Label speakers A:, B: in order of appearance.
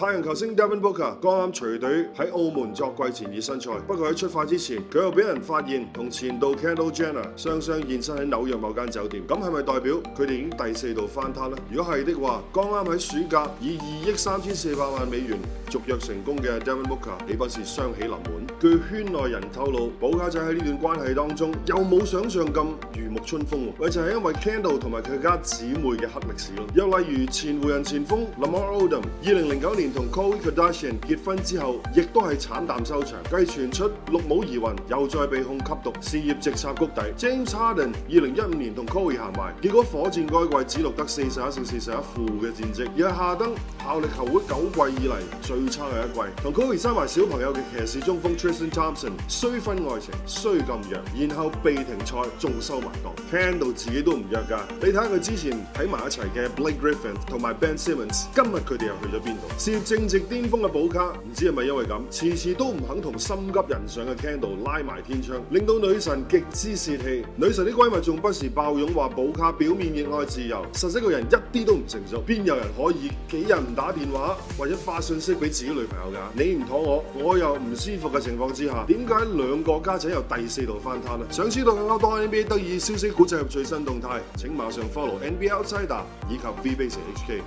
A: 太陽球星 Devin Booker 剛啱隨隊喺澳門作季前熱身賽，不過喺出發之前，佢又俾人發現同前度 Kendall Jenner 雙雙現身喺紐約某間酒店，咁係咪代表佢哋已經第四度翻攤呢？如果係的話，剛啱喺暑假以2億3400萬美元續約成功嘅 Devin Booker，豈不是雙喜臨門？據圈內人透露，寶卡仔喺呢段關係當中又冇想象咁如沐春風，咪就係因為 Kendall 同埋佢家姊妹嘅黑歷史咯。又例如前湖人前鋒 Lamar Odom 2009年同 Khloe Kardashian 結婚之後，亦都係慘淡收場，繼傳出綠帽疑雲，又再被控吸毒，事業直插谷底。James Harden 2015年同 Khloe 行埋，結果火箭該季只錄得41勝41負嘅戰績，而係夏登效力球會9季以嚟最差嘅一季。同 Khloe 生埋小朋友嘅騎士中鋒 Tristan Thompson 雖婚外情，雖禁藥，然後被停賽，仲收埋檔。Kendall 自己都唔弱㗎，你睇下佢之前喺埋一齊嘅 Blake Griffin 同埋 Ben Simmons， 今日佢哋又去咗邊度？事業正值巔峰嘅寶卡，唔知係咪因為咁，遲遲都唔肯同心急人上嘅 Kendall 拉埋天窗，令到女神極之泄氣。女神啲閨蜜仲不時爆擁話寶卡表面熱愛自由，實質個人一啲都唔成熟，邊有人可以幾日唔打電話或者發信息俾自己女朋友㗎？你唔妥我，我又唔舒服嘅情況之下，點解兩個家姐又第四度翻攤呢？想知道更加多 NBA 得意消息、股際及最新動態，請馬上 follow NBA Outsider 以及 VBase HK。